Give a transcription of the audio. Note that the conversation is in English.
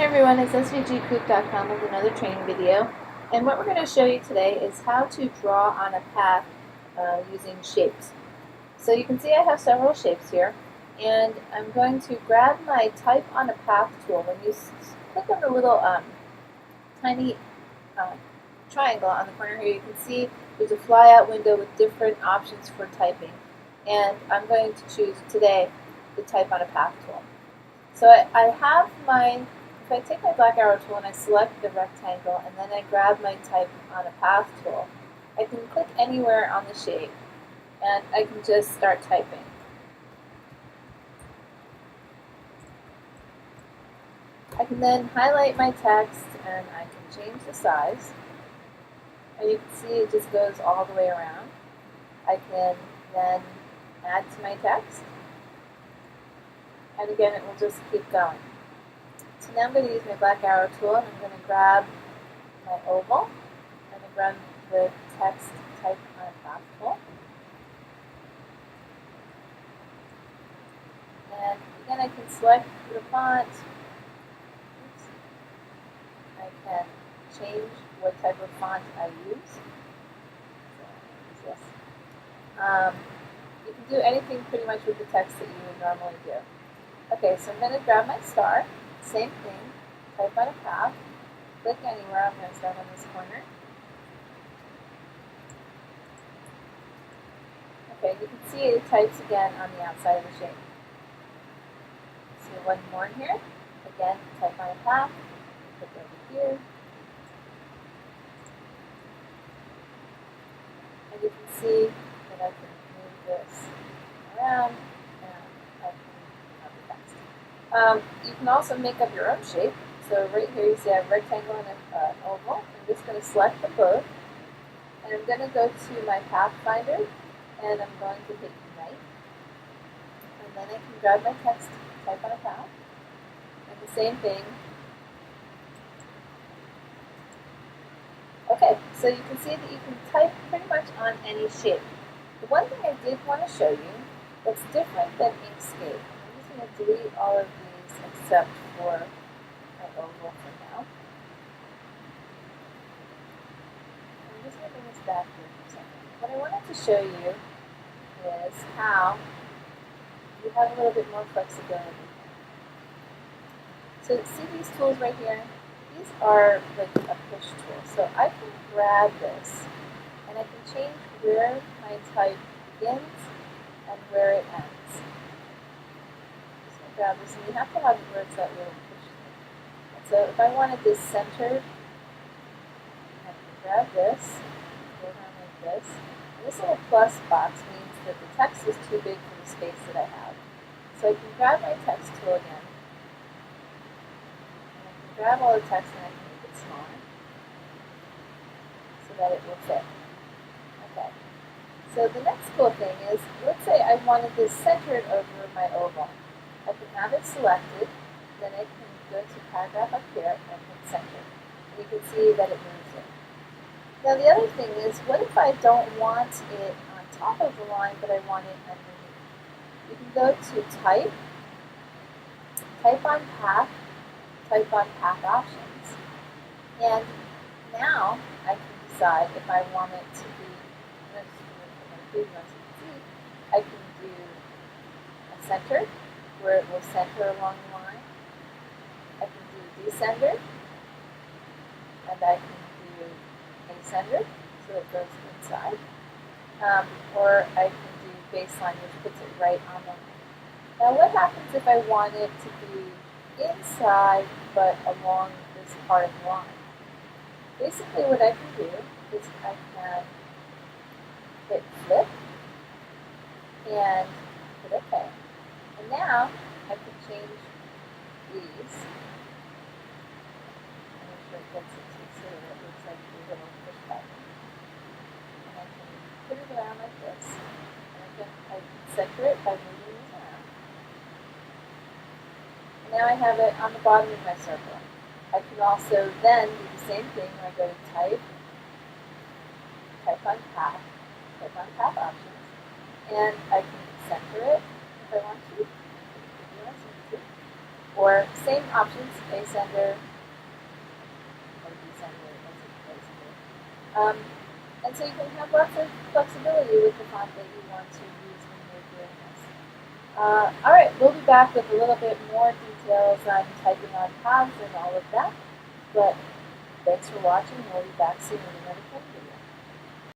Hi everyone, it's svgcoop.com with another training video, and what we're going to show you today is how to draw on a path using shapes. So you can see I have several shapes here, and I'm going to grab my Type on a Path tool. When you click on the little tiny triangle on the corner here, you can see there's a flyout window with different options for typing, and I'm going to choose today the Type on a Path tool. So I have my, if I take my black arrow tool and I select the rectangle and then I grab my Type on a Path tool, I can click anywhere on the shape and I can just start typing. I can then highlight my text and I can change the size. And you can see it just goes all the way around. I can then add to my text. And again, it will just keep going. So now I'm going to use my black arrow tool and I'm going to grab my oval. I'm going to grab the text Type on a Path tool. And again, I can select the font. Oops. I can change what type of font I use. So use this. You can do anything pretty much with the text that you would normally do. Okay, so I'm going to grab my star, same thing, Type on a Path, click anywhere. I'm going to start on this corner. Okay, you can see it types again on the outside of the shape. See one more here. Again, Type on a Path, click over here. And you can see that I can move this around. You can also make up your own shape. So right here you see I have a rectangle and an oval. I'm just going to select them both. And I'm going to go to my Pathfinder and I'm going to hit Unite. And then I can grab my text, Type on a Path. And the same thing. Okay, so you can see that you can type pretty much on any shape. The one thing I did want to show you that's different than Inkscape. I'm just going to delete all of these except for my oval for now. I'm just going to bring this back here for a second. What I wanted to show you is how you have a little bit more flexibility. So see these tools right here? These are like a push tool. So I can grab this and I can change where my type begins and where it ends. Just going to grab this, and you have to have it where it's that little push thing. And so if I wanted this centered, I can grab this, go down like this. And this little plus box means that the text is too big for the space that I have. So I can grab my text tool again. And I can grab all the text and I can make it smaller so that it will fit. Okay. So the next cool thing is, let's say I wanted this centered over my oval. I can have it selected, then I can go to paragraph up here and hit center. And you can see that it moves it. Now the other thing is, what if I don't want it on top of the line, but I want it underneath? You can go to Type, Type on Path, Type on Path Options, and now I can decide if I want it to be, I can do a center, where it will center along the line. I can do descender, and I can do ascender, so it goes inside. Or I can do baseline, which puts it right on the line. Now what happens if I want it to be inside, but along this part of the line? Basically what I can do is I can hit flip and hit OK. And now I can change these. Make sure it gets it to so that it looks like a little push button. And I can put it around like this. And I can center it by moving these around. And now I have it on the bottom of my circle. I can also then do the same thing when I go to Type, Type on Path, Type on Path Options, and I can center it if I want to, or same options, ascender or descender as it goes here. And so you can have lots of flexibility with the font that you want to use when you're doing this. Alright, we'll be back with a little bit more details on typing on paths and all of that. But thanks for watching, and we'll be back soon with another training video.